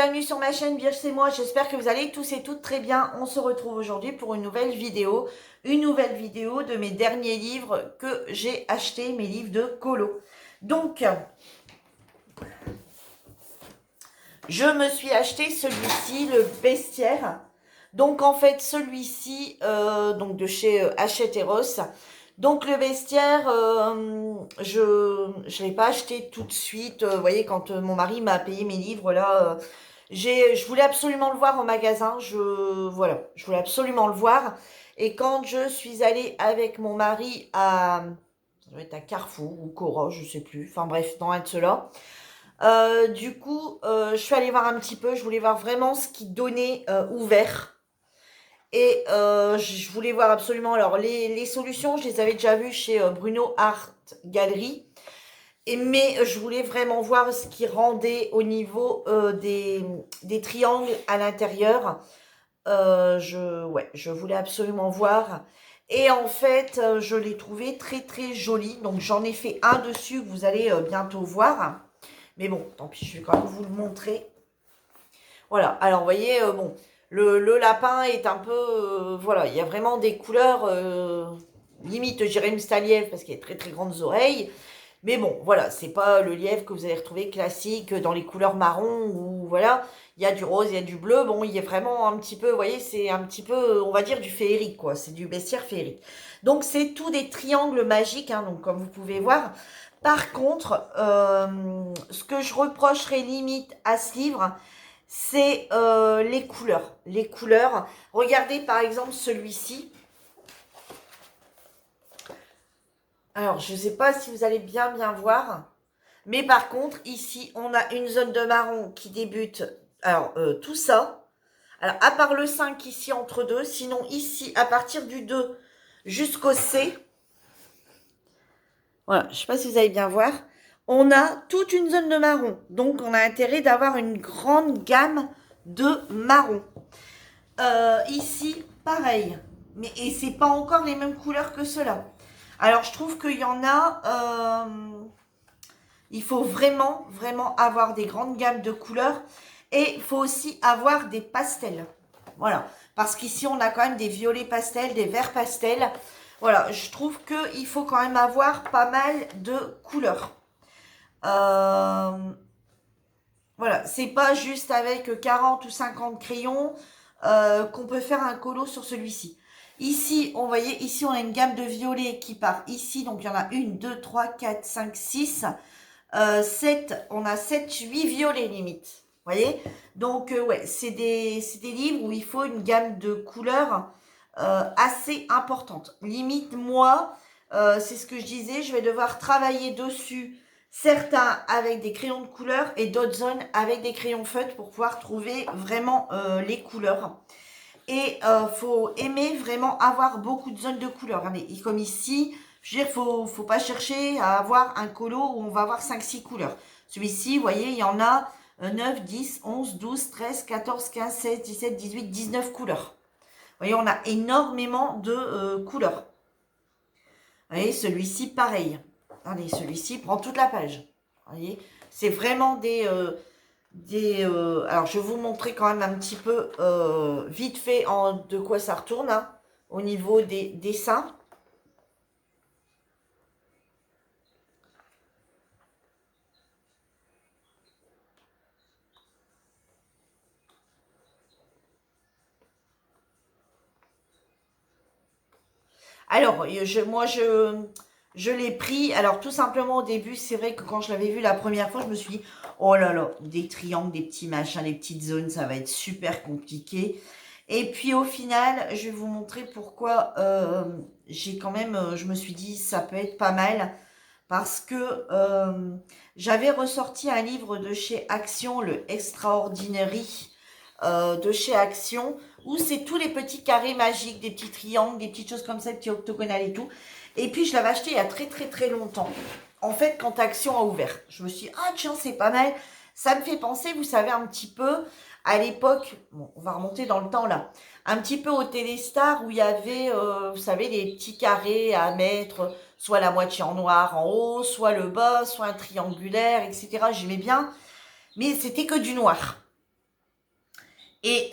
bienvenue sur ma chaîne Virge c'est moi, j'espère que vous allez tous et toutes très bien. On se retrouve aujourd'hui pour une nouvelle vidéo de mes derniers livres que j'ai achetés, mes livres de colo. Donc, je me suis acheté celui-ci, le Bestiaire. Donc en fait, celui-ci, donc de chez Hachette Eros. Donc le Bestiaire, je ne l'ai pas acheté tout de suite. Vous voyez, quand mon mari m'a payé mes livres, là, je voulais absolument le voir au magasin. Voilà, je voulais absolument le voir. Et quand je suis allée avec mon mari ça doit être à Carrefour ou Cora, je sais plus. Enfin bref, dans un de ceux-là. Du coup, je suis allée voir un petit peu. Je voulais voir vraiment ce qui donnait ouvert. Et je voulais voir absolument. Alors, les solutions, je les avais déjà vues chez Bruno Art Gallery. Mais je voulais vraiment voir ce qui rendait au niveau des triangles à l'intérieur. Ouais, je voulais absolument voir. Et en fait, je l'ai trouvé très très joli. Donc, j'en ai fait un dessus que vous allez bientôt voir. Mais bon, tant pis, je vais quand même vous le montrer. Voilà, alors vous voyez, bon, le lapin est un peu, voilà, il y a vraiment des couleurs, limite, je dirais une lièvre parce qu'il a très très grandes oreilles. Mais bon, voilà, c'est pas le lièvre que vous allez retrouver classique dans les couleurs marron ou voilà, il y a du rose, il y a du bleu. Bon, il y a vraiment un petit peu, vous voyez, c'est un petit peu, on va dire, du féerique, quoi. C'est du bestiaire féerique. Donc, c'est tout des triangles magiques, hein, donc comme vous pouvez voir. Par contre, ce que je reprocherais limite à ce livre, c'est les couleurs. Les couleurs. Regardez par exemple celui-ci. Alors, je ne sais pas si vous allez bien voir. Mais par contre, ici, on a une zone de marron qui débute. Alors, tout ça. Alors, à part le 5 ici entre deux. Sinon, ici, à partir du 2 jusqu'au C. Voilà, je ne sais pas si vous allez bien voir. On a toute une zone de marron. Donc, on a intérêt d'avoir une grande gamme de marron. Ici, pareil. Et c'est pas encore les mêmes couleurs que ceux-là. Alors, je trouve qu'il y en a... il faut vraiment, vraiment avoir des grandes gammes de couleurs. Et il faut aussi avoir des pastels. Voilà. Parce qu'ici, on a quand même des violets pastels, des verts pastels. Voilà, je trouve qu'il faut quand même avoir pas mal de couleurs. Voilà, c'est pas juste avec 40 ou 50 crayons qu'on peut faire un colo sur celui-ci. Ici, on voyait, ici on a une gamme de violets qui part ici. Donc il y en a 1, 2, 3, 4, 5, 6, 7. On a 7, 8 violets limite. Vous voyez? Donc ouais, c'est des livres où il faut une gamme de couleurs assez importante. Limite, moi, c'est ce que je disais, je vais devoir travailler dessus. Certains avec des crayons de couleur et d'autres zones avec des crayons feutres pour pouvoir trouver vraiment les couleurs. Et faut aimer vraiment avoir beaucoup de zones de couleurs. Et comme ici, je veux dire, faut pas chercher à avoir un colo où on va avoir 5-6 couleurs. Celui-ci, vous voyez, il y en a 9, 10, 11, 12, 13, 14, 15, 16, 17, 18, 19 couleurs. Vous voyez, on a énormément de couleurs. Vous voyez, celui-ci, pareil. Allez, celui-ci prend toute la page. Vous voyez, c'est vraiment alors, je vais vous montrer quand même un petit peu vite fait de quoi ça retourne hein, au niveau des dessins. Alors, je l'ai pris. Alors, tout simplement, au début, c'est vrai que quand je l'avais vu la première fois, je me suis dit, oh là là, des triangles, des petits machins, des petites zones, ça va être super compliqué. Et puis, au final, je vais vous montrer pourquoi j'ai quand même, je me suis dit, ça peut être pas mal. Parce que j'avais ressorti un livre de chez Action, le Extraordinary de chez Action, où c'est tous les petits carrés magiques, des petits triangles, des petites choses comme ça, des petits octogonales et tout. Et puis je l'avais acheté il y a très très très longtemps. En fait, quand Action a ouvert, je me suis dit, ah tiens, c'est pas mal. Ça me fait penser, vous savez, un petit peu à l'époque, bon, on va remonter dans le temps là, un petit peu au Téléstar où il y avait, vous savez, des petits carrés à mettre, soit la moitié en noir en haut, soit le bas, soit un triangulaire, etc. J'aimais bien, mais c'était que du noir. Et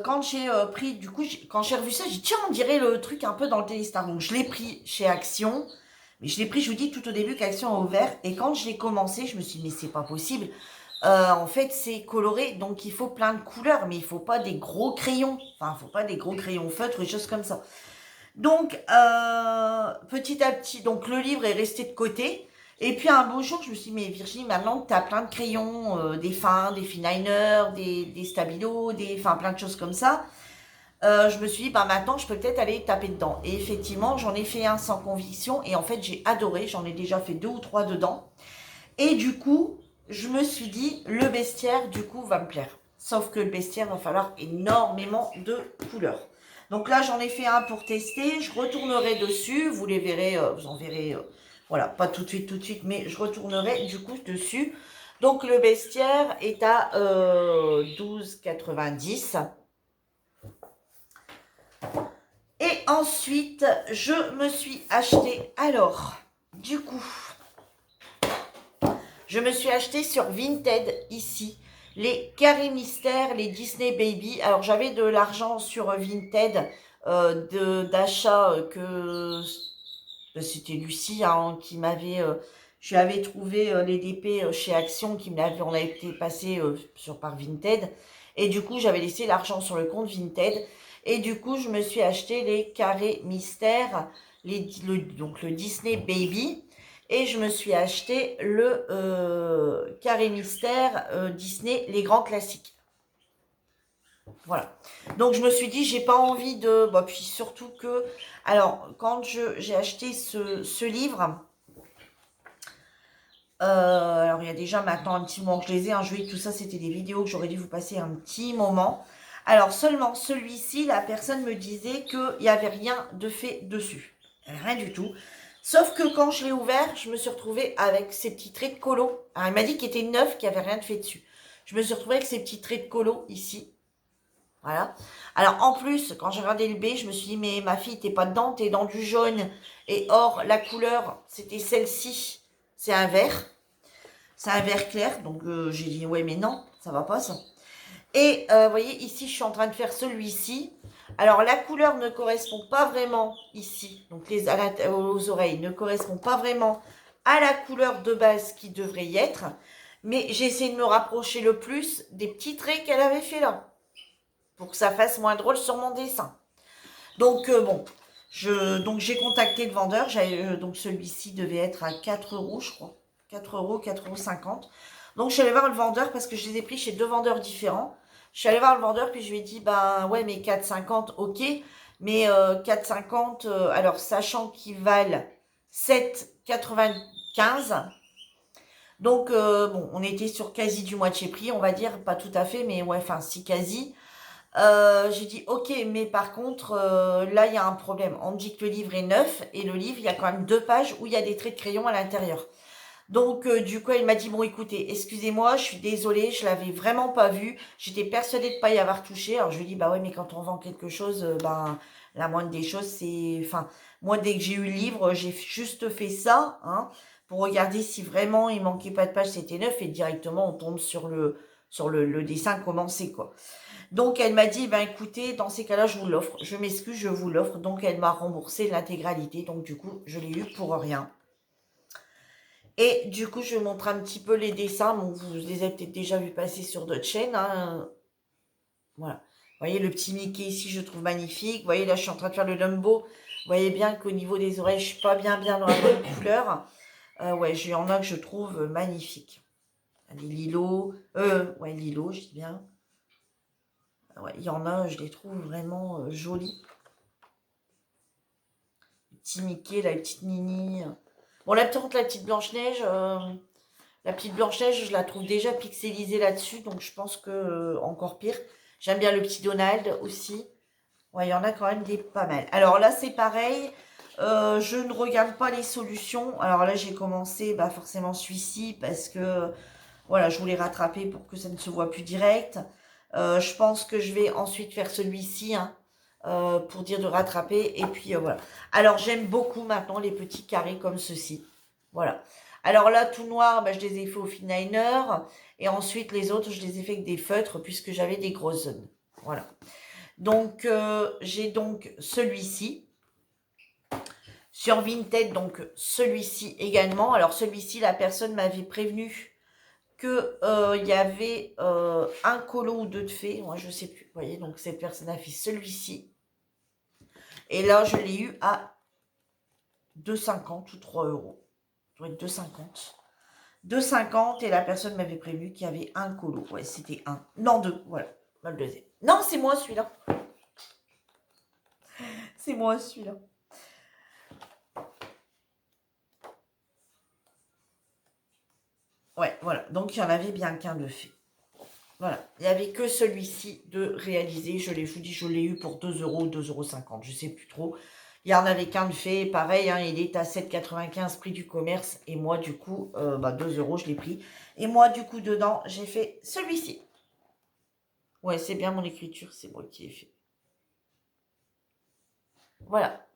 quand j'ai pris, du coup, quand j'ai revu ça, j'ai dit, tiens, on dirait le truc un peu dans le Téléstar. Donc, je l'ai pris chez Action. Mais je l'ai pris, je vous dis, tout au début qu'Action a ouvert. Et quand je l'ai commencé, je me suis dit, mais c'est pas possible. En fait, c'est coloré, donc il faut plein de couleurs. Mais il faut pas des gros crayons. Enfin, il faut pas des gros crayons feutres ou des choses comme ça. Donc, petit à petit, donc le livre est resté de côté. Et puis un beau jour, je me suis dit, mais Virginie, maintenant que tu as plein de crayons, des fins, des finliners, des stabilos, enfin plein de choses comme ça, je me suis dit, bah maintenant, je peux peut-être aller taper dedans. Et effectivement, j'en ai fait un sans conviction. Et en fait, j'ai adoré. J'en ai déjà fait 2 ou 3 dedans. Et du coup, je me suis dit, le bestiaire, du coup, va me plaire. Sauf que le bestiaire, va falloir énormément de couleurs. Donc là, j'en ai fait un pour tester. Je retournerai dessus. Vous les verrez, vous en verrez, voilà, pas tout de suite, mais je retournerai du coup dessus. Donc le bestiaire est à 12,90. Et ensuite, je me suis acheté, alors, du coup, je me suis acheté sur Vinted, ici, les Carré Mystère, les Disney Baby. Alors, j'avais de l'argent sur Vinted d'achat que c'était Lucie hein, qui m'avait... je lui avais trouvé les DP chez Action, on avait été passé par Vinted. Et du coup, j'avais laissé l'argent sur le compte Vinted. Et du coup, je me suis acheté les Carré Mystère, donc le Disney Baby. Et je me suis acheté le Carré Mystère Disney, les grands classiques. Voilà. Donc je me suis dit, j'ai pas envie de... Bah, puis surtout que... Alors, quand j'ai acheté ce livre, alors il y a déjà maintenant un petit moment que je les ai, hein, je vais tout ça, c'était des vidéos que j'aurais dû vous passer un petit moment. Alors seulement celui-ci, la personne me disait qu'il n'y avait rien de fait dessus. Rien du tout. Sauf que quand je l'ai ouvert, je me suis retrouvée avec ces petits traits de colo. Alors il m'a dit qu'il était neuf, qu'il n'y avait rien de fait dessus. Je me suis retrouvée avec ces petits traits de colo ici. Voilà. Alors en plus, quand j'ai regardé le B, je me suis dit, mais ma fille, t'es pas dedans, t'es dans du jaune. Et or, la couleur, c'était celle-ci. C'est un vert. C'est un vert clair. Donc j'ai dit, ouais, mais non, ça va pas ça. Et vous voyez, ici, je suis en train de faire celui-ci. Alors la couleur ne correspond pas vraiment ici. Donc aux oreilles ne correspond pas vraiment à la couleur de base qui devrait y être. Mais j'ai essayé de me rapprocher le plus des petits traits qu'elle avait fait là pour que ça fasse moins drôle sur mon dessin. Donc bon, donc j'ai contacté le vendeur. Donc celui-ci devait être à 4 euros, je crois. 4 euros, 4,50 €. Donc je suis allée voir le vendeur parce que je les ai pris chez 2 vendeurs différents. Je suis allée voir le vendeur puis je lui ai dit, ben ouais, mais 4,50, ok. Mais 4,50, alors sachant qu'ils valent 7,95. Donc bon, on était sur quasi du moitié prix, on va dire, pas tout à fait, mais ouais, enfin si quasi. J'ai dit ok, mais par contre, là il y a un problème. On me dit que le livre est neuf et le livre, il y a quand même 2 pages où il y a des traits de crayon à l'intérieur. Donc du coup, elle m'a dit bon écoutez, excusez-moi, je suis désolée, je l'avais vraiment pas vu. J'étais persuadée de pas y avoir touché. Alors je lui dis bah ouais, mais quand on vend quelque chose, ben la moindre des choses, c'est, enfin moi dès que j'ai eu le livre, j'ai juste fait ça, hein, pour regarder si vraiment il manquait pas de pages, c'était neuf et directement on tombe sur le dessin commencé quoi. Donc elle m'a dit, ben écoutez, dans ces cas-là, je vous l'offre. Je m'excuse, je vous l'offre. Donc elle m'a remboursé l'intégralité. Donc du coup, je l'ai eu pour rien. Et du coup, je vous montre un petit peu les dessins. Bon, vous les avez peut-être déjà vu passer sur d'autres chaînes. Hein. Voilà. Vous voyez le petit Mickey ici, je trouve magnifique. Vous voyez, là, je suis en train de faire le Dumbo. Vous voyez bien qu'au niveau des oreilles, je suis pas bien dans la bonne couleur. Ouais, il y en a que je trouve magnifiques. Les lilos. Ouais, lilos, je dis bien. Ouais, il y en a, je les trouve vraiment jolis. Le petit Mickey, la petite Minnie. Bon, la petite Blanche-Neige, je la trouve déjà pixelisée là-dessus, donc je pense que encore pire. J'aime bien le petit Donald aussi. Ouais, il y en a quand même des pas mal. Alors là, c'est pareil. Je ne regarde pas les solutions. Alors là, j'ai commencé bah, forcément celui-ci parce que voilà, je voulais rattraper pour que ça ne se voit plus direct. Je pense que je vais ensuite faire celui-ci hein, pour dire de rattraper. Et puis voilà. Alors j'aime beaucoup maintenant les petits carrés comme ceci. Voilà. Alors là, tout noir, bah, je les ai fait au finliner. Et ensuite, les autres, je les ai fait avec des feutres puisque j'avais des grosses zones. Voilà. Donc, j'ai donc celui-ci. Sur Vinted, donc celui-ci également. Alors, celui-ci, la personne m'avait prévenu que il y avait un colo ou deux de fait. Moi, je sais plus. Vous voyez, donc cette personne a fait celui-ci. Et là, je l'ai eu à 2,50 ou 3 euros. Ça doit être 2,50. 2,50 et la personne m'avait prévenu qu'il y avait un colo. Ouais, c'était un. Non, deux. Voilà. Le deuxième. Non, c'est moi celui-là. C'est moi celui-là. Ouais, voilà. Donc, il y en avait bien qu'un de fait. Voilà. Il n'y avait que celui-ci de réalisé. Je vous dis, je l'ai eu pour 2 euros, 2,50 €. Je ne sais plus trop. Il y en avait qu'un de fait. Pareil, hein, il est à 7,95 prix du commerce. Et moi, du coup, 2 euros, je l'ai pris. Et moi, du coup, dedans, j'ai fait celui-ci. Ouais, c'est bien mon écriture. C'est moi qui l'ai fait. Voilà.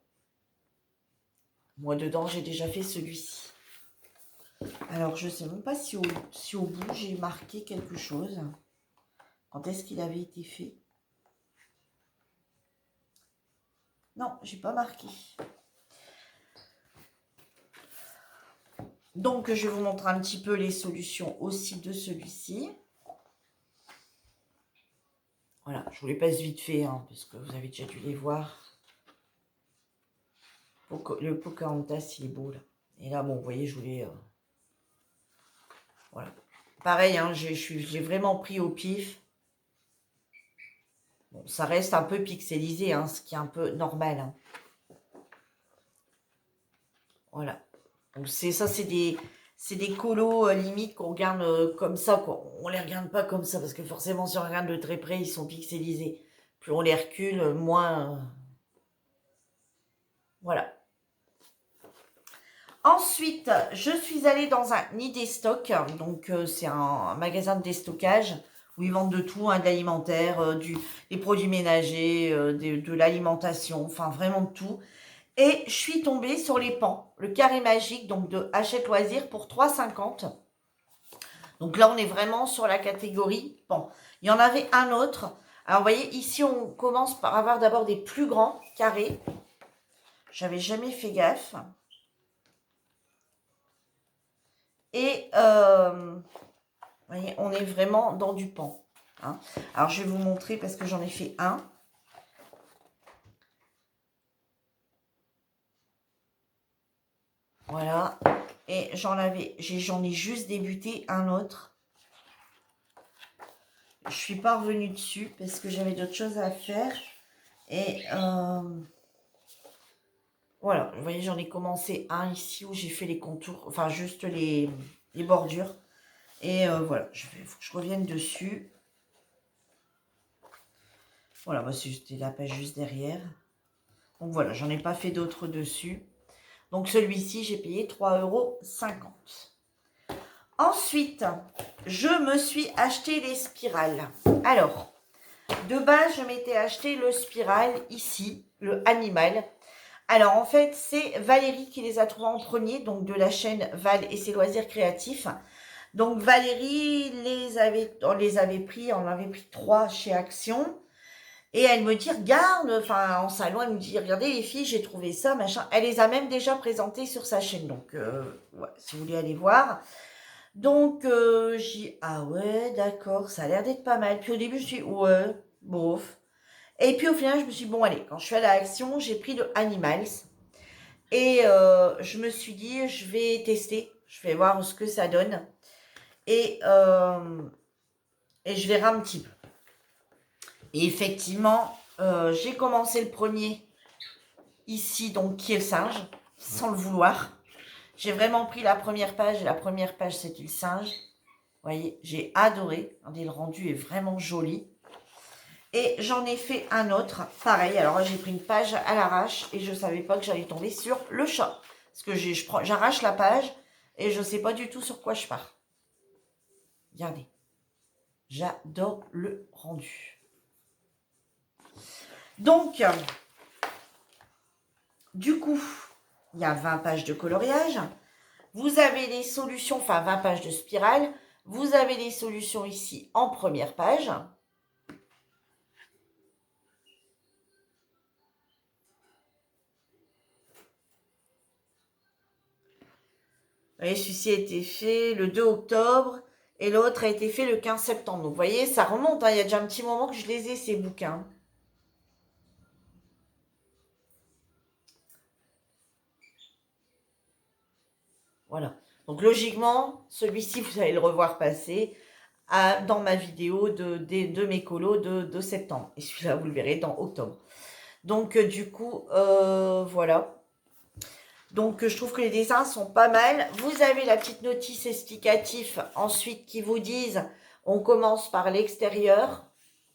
Moi, dedans, j'ai déjà fait celui-ci. Alors, je ne sais même pas si au bout, j'ai marqué quelque chose. Quand est-ce qu'il avait été fait? Non, j'ai pas marqué. Donc, je vais vous montrer un petit peu les solutions aussi de celui-ci. Voilà, je vous les passe vite fait, hein, parce que vous avez déjà dû les voir. Le Pocahontas, il est beau, là. Et là, bon, vous voyez, je voulais... voilà. Pareil, hein, j'ai vraiment pris au pif. Bon, ça reste un peu pixelisé, hein, ce qui est un peu normal. Hein. Voilà. Donc, c'est des colos limite qu'on regarde comme ça, quoi. On les regarde pas comme ça, parce que forcément, si on regarde de très près, ils sont pixelisés. Plus on les recule, moins... voilà. Ensuite, je suis allée dans un Idéstock, donc c'est un magasin de déstockage où ils vendent de tout, hein, de l'alimentaire, des produits ménagers, de l'alimentation, enfin vraiment de tout. Et je suis tombée sur les pans, le carré magique donc de Hachette Loisirs pour 3,50. Donc là, on est vraiment sur la catégorie pan. Il y en avait un autre. Alors, vous voyez, ici, on commence par avoir d'abord des plus grands carrés. J'avais jamais fait gaffe. Et, vous voyez, on est vraiment dans du pan. Hein. Alors, je vais vous montrer parce que j'en ai fait un. Voilà. Et j'en ai juste débuté un autre. Je suis pas revenue dessus parce que j'avais d'autres choses à faire. Et voilà, vous voyez, j'en ai commencé un ici où j'ai fait les contours, enfin juste les bordures. Et voilà, faut que je revienne dessus. Voilà, bah, c'était la page juste derrière. Donc voilà, j'en ai pas fait d'autres dessus. Donc celui-ci, j'ai payé 3,50 €. Ensuite, je me suis acheté les spirales. Alors, de base, je m'étais acheté le spiral ici, le animal. Alors, en fait, c'est Valérie qui les a trouvés en premier, donc de la chaîne Val et ses loisirs créatifs. Donc, Valérie, on avait pris 3 chez Action. Et elle me dit, regarde, enfin, en salon, elle me dit, regardez les filles, j'ai trouvé ça, machin. Elle les a même déjà présentées sur sa chaîne, donc, ouais, si vous voulez aller voir. Donc, j'ai dit, ah ouais, d'accord, ça a l'air d'être pas mal. Puis au début, je suis, ouais, bof. Et puis au final, je me suis dit, bon, allez, quand je suis allée à Action, j'ai pris le Animals. Et je me suis dit, je vais tester, je vais voir ce que ça donne. Et je verrai un petit peu. Et effectivement, j'ai commencé le premier ici, donc qui est le singe, sans le vouloir. J'ai vraiment pris la première page, et la première page, c'était le singe. Vous voyez, j'ai adoré. Le rendu est vraiment joli. Et j'en ai fait un autre, pareil. Alors, j'ai pris une page à l'arrache et je ne savais pas que j'allais tomber sur le chat. Parce que j'arrache la page et je ne sais pas du tout sur quoi je pars. Regardez. J'adore le rendu. Donc, du coup, il y a 20 pages de coloriage. Vous avez les solutions, enfin 20 pages de spirale. Vous avez les solutions ici en première page. voyez, celui-ci a été fait le 2 octobre et l'autre a été fait le 15 septembre. Donc, vous voyez, ça remonte, hein, il y a déjà un petit moment que je les ai, ces bouquins. Voilà. Donc, logiquement, celui-ci, vous allez le revoir passer dans ma vidéo de mes colos de septembre. Et celui-là, vous le verrez dans octobre. Donc, du coup, voilà. Donc, je trouve que les dessins sont pas mal. Vous avez la petite notice explicative ensuite qui vous disent on commence par l'extérieur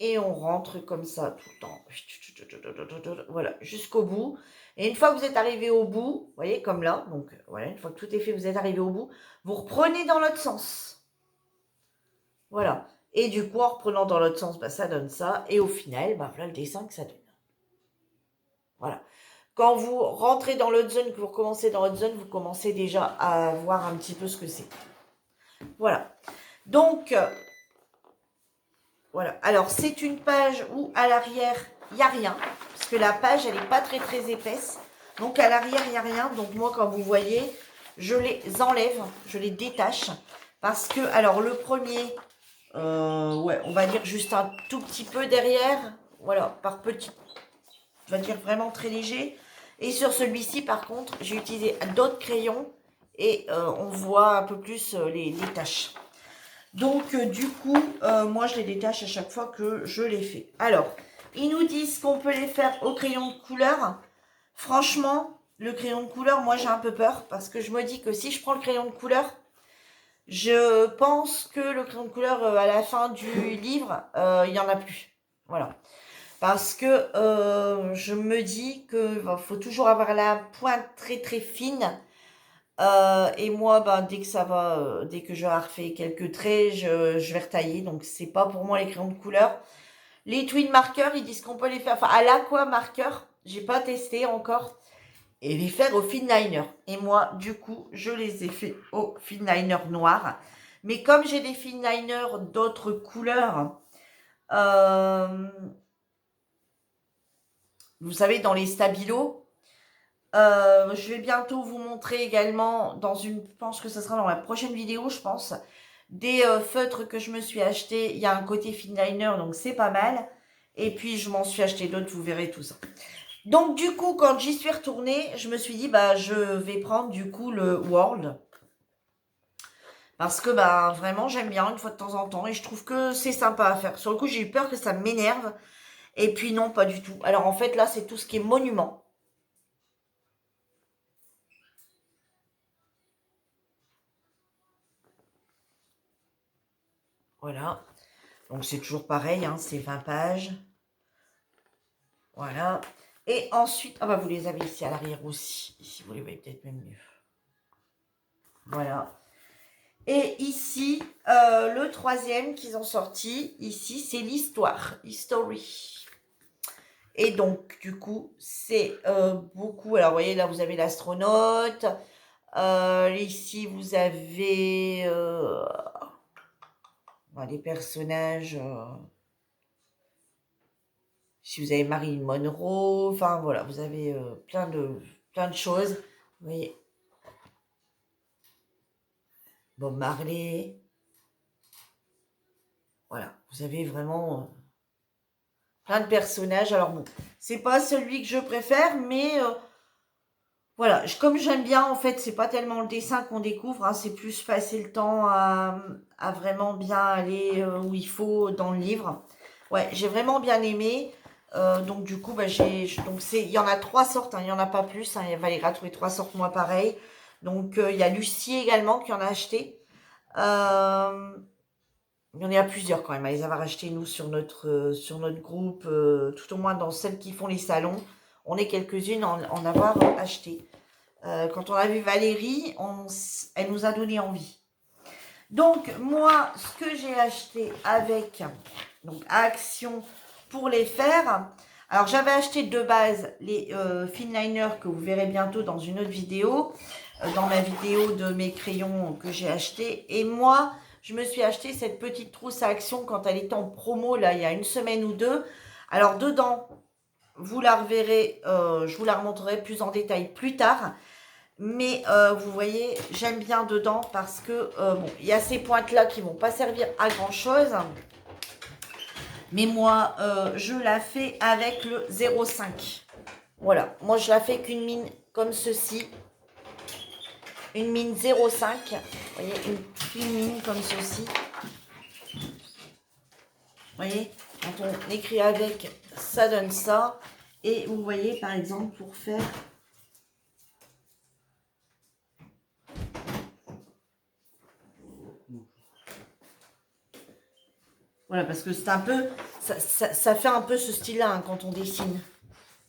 et on rentre comme ça tout le temps. Voilà, jusqu'au bout. Et une fois que vous êtes arrivé au bout, vous voyez, comme là, donc voilà, une fois que tout est fait, vous êtes arrivé au bout, vous reprenez dans l'autre sens. Voilà. Et du coup, en reprenant dans l'autre sens, bah, ça donne ça. Et au final, bah, voilà le dessin que ça donne. Voilà. Quand vous rentrez dans l'autre zone, que vous recommencez dans l'autre zone, vous commencez déjà à voir un petit peu ce que c'est. Voilà. Donc, voilà. Alors, c'est une page où, à l'arrière, il n'y a rien. Parce que la page, elle n'est pas très, très épaisse. Donc, à l'arrière, il n'y a rien. Donc, moi, quand vous voyez, je les enlève, je les détache. Parce que, alors, le premier, ouais, on va dire juste un tout petit peu derrière. Voilà, par petit, on va dire vraiment très léger. Et sur celui-ci, par contre, j'ai utilisé d'autres crayons et on voit un peu plus les taches. Donc, du coup, moi, je les détache à chaque fois que je les fais. Alors, ils nous disent qu'on peut les faire au crayon de couleur. Franchement, le crayon de couleur, moi, j'ai un peu peur parce que je me dis que si je prends le crayon de couleur, je pense que le crayon de couleur, à la fin du livre, il n'y en a plus. Voilà. Parce que je me dis qu'il faut toujours avoir la pointe très très fine. Et moi, ben, dès que ça va, dès que je refais quelques traits, je vais retailler. Donc, c'est pas pour moi les crayons de couleur. Les twin markers, ils disent qu'on peut les faire. Enfin, à l'aqua marker, j'ai pas testé encore. Et les faire au finliner. Et moi, du coup, je les ai fait au finliner noir. Mais comme j'ai des finliners d'autres couleurs, vous savez, dans les stabilos, je vais bientôt vous montrer également je pense que ce sera dans la prochaine vidéo, je pense, des feutres que je me suis acheté. Il y a un côté finliner, donc c'est pas mal. Et puis, je m'en suis acheté d'autres, vous verrez tout ça. Donc, du coup, quand j'y suis retournée, je me suis dit, bah, je vais prendre, du coup, le World. Parce que, bah, vraiment, j'aime bien une fois de temps en temps. Et je trouve que c'est sympa à faire. Sur le coup, j'ai eu peur que ça m'énerve. Et puis, non, pas du tout. Alors, en fait, là, c'est tout ce qui est monument. Voilà. Donc, c'est toujours pareil, hein, c'est 20 pages. Voilà. Et ensuite, ah bah, vous les avez ici à l'arrière aussi. Ici, vous les voyez peut-être même mieux. Voilà. Et ici, le troisième qu'ils ont sorti, ici, c'est l'histoire. History. Et donc, du coup, c'est beaucoup. Alors, vous voyez, là, vous avez l'astronaute. Ici, vous avez les personnages. Si vous avez Marilyn Monroe, enfin voilà, vous avez plein de choses. Vous voyez, Bob Marley. Voilà, vous avez vraiment plein de personnages. Alors bon, c'est pas celui que je préfère, mais voilà, comme j'aime bien, en fait, c'est pas tellement le dessin qu'on découvre, hein, c'est plus passer le temps à vraiment bien aller où il faut dans le livre. Ouais, j'ai vraiment bien aimé. Donc du coup, bah, il y en a 3 sortes, hein, il n'y en a pas plus. Hein, Valérie a trouvé 3 sortes, moi pareil. Donc il y a Lucie également qui en a acheté. Il y en a plusieurs quand même à les avoir achetés, nous, sur notre groupe, tout au moins dans celles qui font les salons. On est quelques-unes en avoir acheté. Quand on a vu Valérie, elle nous a donné envie. Donc, moi, ce que j'ai acheté avec donc Action pour les faire. Alors, j'avais acheté de base les finliners que vous verrez bientôt dans une autre vidéo. Dans ma vidéo de mes crayons que j'ai achetés. Et moi, je me suis acheté cette petite trousse à Action quand elle était en promo, là, il y a une semaine ou deux. Alors, dedans, vous la reverrez, je vous la remontrerai plus en détail plus tard. Mais vous voyez, j'aime bien dedans parce que, bon, il y a ces pointes-là qui vont pas servir à grand-chose. Mais moi, je la fais avec le 0,5. Voilà, moi je la fais qu'une mine comme ceci. Une mine 0,5. Vous voyez, une fine mine comme ceci. Vous voyez, quand on écrit avec, ça donne ça. Et vous voyez, par exemple, pour faire... Voilà, parce que c'est un peu... Ça fait un peu ce style-là hein, quand on dessine.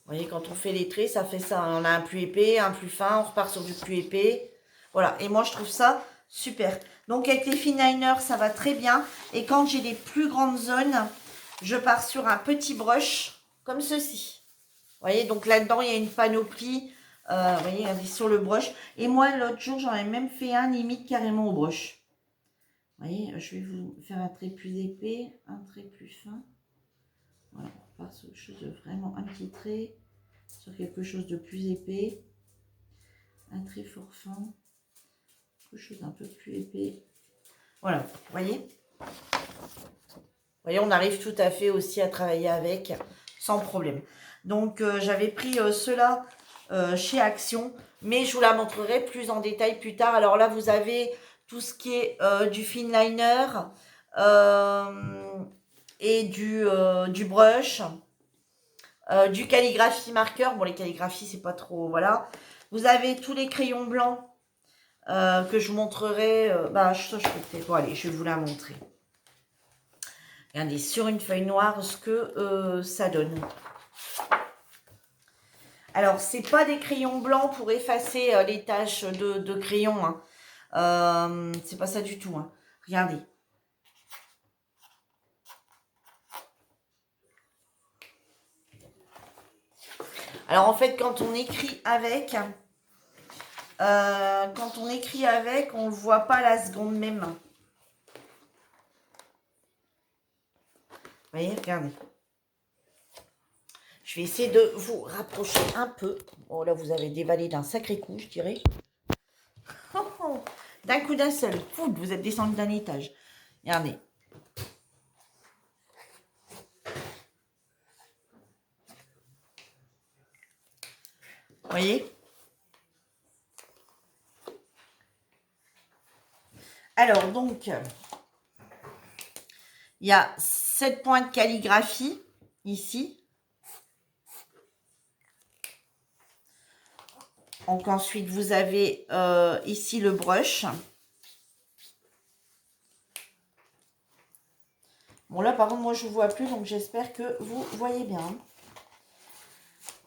Vous voyez, quand on fait les traits, ça fait ça. On a un plus épais, un plus fin, on repart sur du plus épais. Voilà, et moi je trouve ça super. Donc avec les fineliners, ça va très bien. Et quand j'ai des plus grandes zones, je pars sur un petit brush, comme ceci. Vous voyez, donc là-dedans, il y a une panoplie. Vous voyez, elle est sur le brush. Et moi, l'autre jour, j'en ai même fait un limite carrément au brush. Vous voyez, je vais vous faire un trait plus épais, un trait plus fin. Voilà, on part sur quelque chose de vraiment un petit trait, sur quelque chose de plus épais. Un trait fort fin, quelque chose d'un peu plus épais. Voilà, vous voyez. Vous voyez, on arrive tout à fait aussi à travailler avec, sans problème. Donc, j'avais pris cela chez Action, mais je vous la montrerai plus en détail plus tard. Alors là, vous avez tout ce qui est du fineliner et du brush, du calligraphie marqueur. Bon, les calligraphies, c'est pas trop, voilà. Vous avez tous les crayons blancs que je vous montrerai. Je peux peut-être... Bon, allez, je vais vous la montrer. Regardez, sur une feuille noire, ce que ça donne. Alors, c'est pas des crayons blancs pour effacer les taches de crayon. Hein. C'est pas ça du tout. Hein. Regardez. Alors, en fait, quand on écrit avec, on ne le voit pas la seconde même. Vous voyez, regardez. Je vais essayer de vous rapprocher un peu. Oh là, vous avez déballé d'un sacré coup, je dirais. Oh, oh. D'un coup d'un seul. Vous êtes descendu d'un étage. Regardez. Vous voyez? Alors, donc, il y a 7 points de calligraphie, ici. Donc, ensuite, vous avez ici le brush. Bon, là, par contre, moi, je ne vois plus, donc j'espère que vous voyez bien.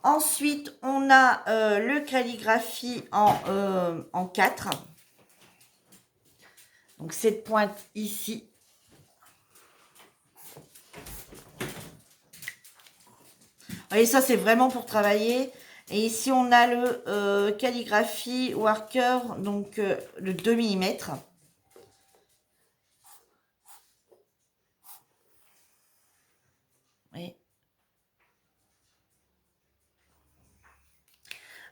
Ensuite, on a le calligraphie en 4. Donc, cette pointe ici. Vous voyez, ça, c'est vraiment pour travailler. Et ici, on a le calligraphie worker, donc le 2 mm. Oui.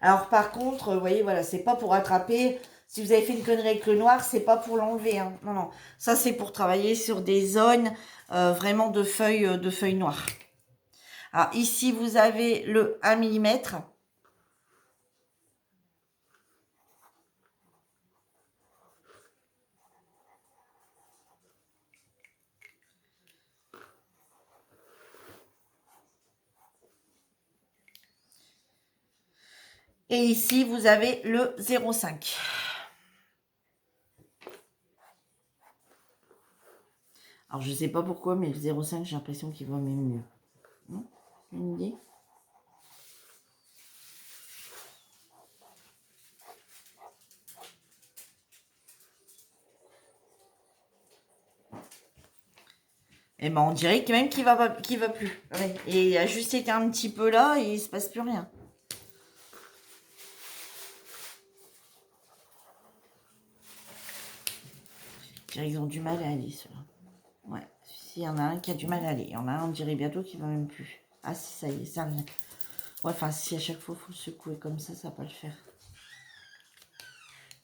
Alors, par contre, vous voyez, voilà, c'est pas pour attraper. Si vous avez fait une connerie avec le noir, c'est pas pour l'enlever. Hein. Non, non. Ça, c'est pour travailler sur des zones vraiment de feuilles noires. Alors, ici, vous avez le 1 mm. Et ici, vous avez le 0,5. Alors, je sais pas pourquoi, mais le 0,5, j'ai l'impression qu'il va même mieux. Non? Une idée? Eh ben, on dirait que même qu'il va plus. Ouais. Et il a juste été un petit peu là et il se passe plus rien. Je dirais qu'ils ont du mal à aller, ceux-là. Ouais, s'il y en a un qui a du mal à aller. Il y en a un, on dirait bientôt qu'il va même plus. Ah si, ça y est, ça revient. Ouais, enfin, si à chaque fois, il faut le secouer comme ça va pas le faire.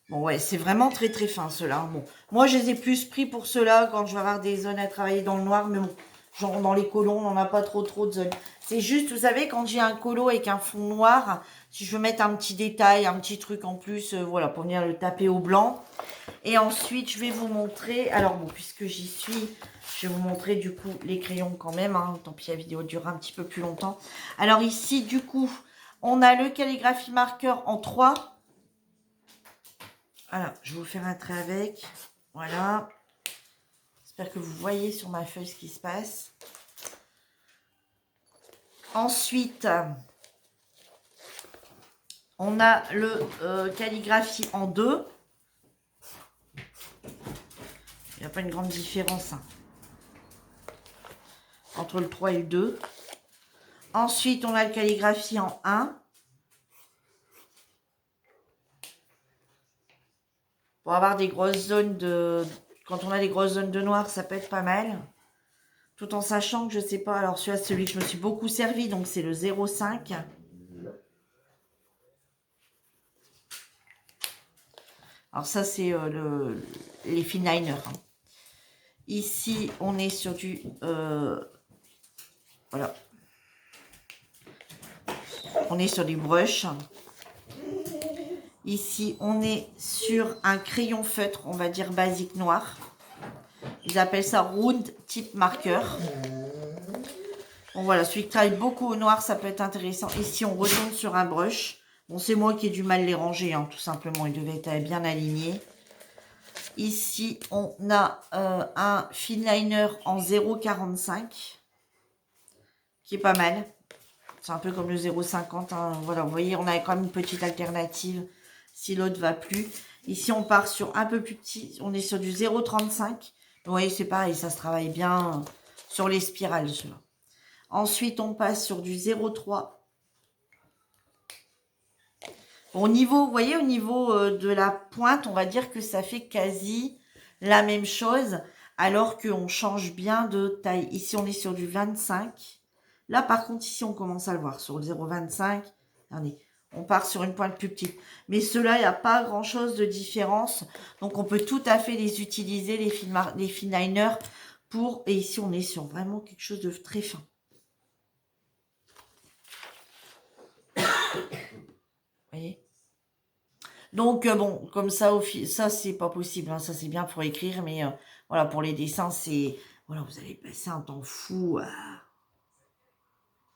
Bon, ouais, c'est vraiment très très fin ceux-là. Bon, moi je les ai plus pris pour ceux-là quand je vais avoir des zones à travailler dans le noir. Mais bon, genre dans les colos, on n'en a pas trop de zones. C'est juste, vous savez, quand j'ai un colo avec un fond noir, si je veux mettre un petit détail, un petit truc en plus, voilà, pour venir le taper au blanc. Et ensuite, je vais vous montrer, alors bon, puisque j'y suis, je vais vous montrer du coup les crayons quand même. Hein, tant pis, la vidéo durera un petit peu plus longtemps. Alors ici, du coup, on a le calligraphie marqueur en 3. Voilà, je vais vous faire un trait avec. Voilà. J'espère que vous voyez sur ma feuille ce qui se passe. Ensuite, on a le calligraphie en 2. Il n'y a pas une grande différence hein, entre le 3 et le 2. Ensuite, on a le calligraphie en 1. Pour avoir des grosses zones de... Quand on a des grosses zones de noir, ça peut être pas mal. Tout en sachant que je sais pas... Alors celui-là, c'est celui que je me suis beaucoup servi. Donc c'est le 0,5. Alors ça, c'est les finliners. Hein. Ici, on est sur du... voilà. On est sur du brush. Ici, on est sur un crayon feutre, on va dire basique noir. Ils appellent ça round type marqueur. Bon voilà, celui qui travaille beaucoup au noir, ça peut être intéressant. Ici, on retourne sur un brush. Bon, c'est moi qui ai du mal les ranger, hein, tout simplement. Ils devaient être bien alignés. Ici, on a un finliner en 0,45 qui est pas mal. C'est un peu comme le 0,50. Hein. Voilà, vous voyez, on a quand même une petite alternative si l'autre va plus. Ici, on part sur un peu plus petit. On est sur du 0,35. Vous voyez, c'est pareil, ça se travaille bien sur les spirales, ceux-là. Ensuite, on passe sur du 0,3. Au niveau, vous voyez, au niveau de la pointe, on va dire que ça fait quasi la même chose, alors qu'on change bien de taille. Ici, on est sur du 25. Là, par contre, ici, on commence à le voir. Sur le 0,25, regardez, on part sur une pointe plus petite. Mais ceux-là, il n'y a pas grand-chose de différence. Donc, on peut tout à fait les utiliser, les finliners, pour... Et ici, on est sur vraiment quelque chose de très fin. Vous voyez ? Donc, bon, comme ça, ça, c'est pas possible. Hein, ça, c'est bien pour écrire, mais voilà, pour les dessins, c'est... Voilà, vous allez passer un temps fou.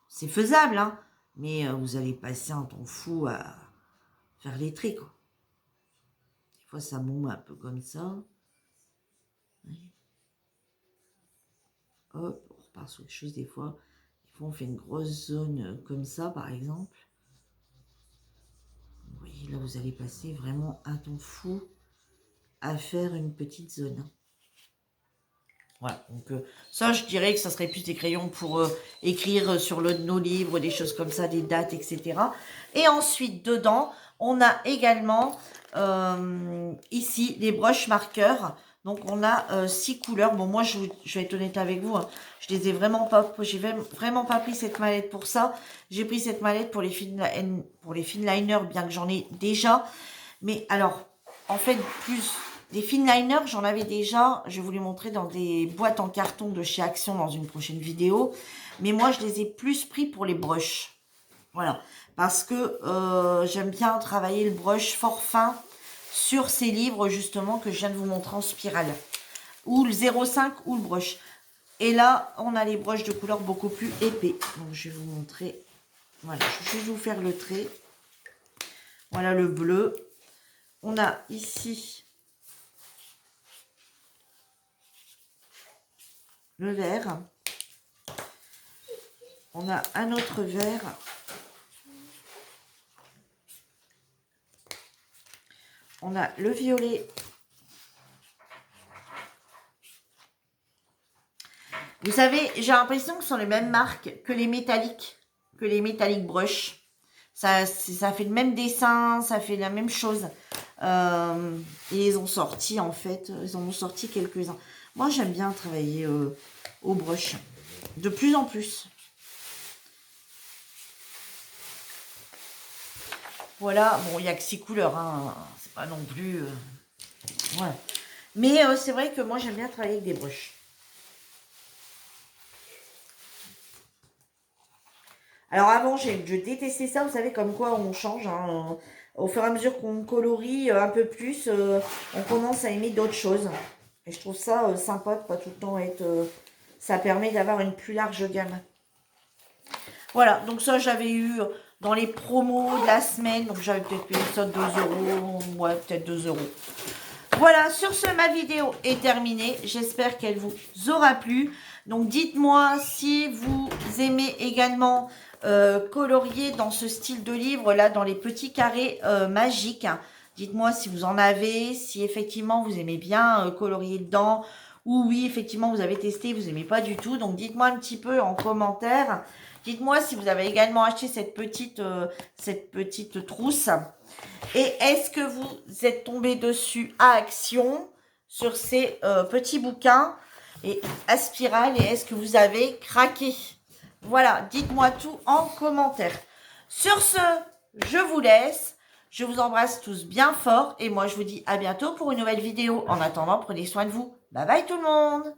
C'est faisable, hein, mais vous allez passer un temps fou à faire les traits, quoi. Des fois, ça bombe un peu comme ça. Hop, on repart sur quelque chose, des fois. Des fois, on fait une grosse zone comme ça, par exemple. Vous voyez, là, vous allez passer vraiment un temps fou à faire une petite zone. Voilà, donc ça, je dirais que ça serait plus des crayons pour écrire sur nos livres, des choses comme ça, des dates, etc. Et ensuite, dedans, on a également ici les broches marqueurs. Donc, on a 6 couleurs. Bon, moi, je vais être honnête avec vous. Hein, je les ai vraiment pas, j'ai vraiment pas pris cette mallette pour ça. J'ai pris cette mallette pour les finliners, bien que j'en ai déjà. Mais alors, en fait, plus... Les finliners, j'en avais déjà, je vais vous les montrer dans des boîtes en carton de chez Action dans une prochaine vidéo. Mais moi, je les ai plus pris pour les brushes. Voilà, parce que j'aime bien travailler le brush fort fin sur ces livres, justement, que je viens de vous montrer en spirale. Ou le 0,5 ou le brush. Et là, on a les brushes de couleur beaucoup plus épais. Donc, je vais vous montrer. Voilà, je vais vous faire le trait. Voilà le bleu. On a ici... le vert. On a un autre vert. On a le violet. Vous savez, j'ai l'impression que ce sont les mêmes marques que les métalliques brush. Ça fait le même dessin, ça fait la même chose. Et ils ont sorti, en fait, ils en ont sorti quelques-uns. Moi, j'aime bien travailler au brush. De plus en plus. Voilà, bon, il n'y a que 6 couleurs. Hein. pas non plus... voilà. Mais c'est vrai que moi, j'aime bien travailler avec des brushes. Alors avant, je détestais ça, vous savez, comme quoi on change. Hein, au fur et à mesure qu'on colorie un peu plus, on commence à aimer d'autres choses. Et je trouve ça sympa de pas tout le temps être... ça permet d'avoir une plus large gamme. Voilà, donc ça j'avais eu dans les promos de la semaine. Donc j'avais peut-être payé ça 2 euros. Ouais, peut-être 2 euros. Voilà, sur ce, ma vidéo est terminée. J'espère qu'elle vous aura plu. Donc, dites-moi si vous aimez également colorier dans ce style de livre, là, dans les petits carrés magiques. Dites-moi si vous en avez, si effectivement vous aimez bien colorier dedans, ou oui, effectivement, vous avez testé, vous n'aimez pas du tout. Donc, dites-moi un petit peu en commentaire. Dites-moi si vous avez également acheté cette petite trousse. Et est-ce que vous êtes tombé dessus à Action sur ces petits bouquins et à spirale et est-ce que vous avez craqué? Voilà, dites-moi tout en commentaire. Sur ce, je vous laisse. Je vous embrasse tous bien fort et moi je vous dis à bientôt pour une nouvelle vidéo. En attendant, prenez soin de vous. Bye bye tout le monde!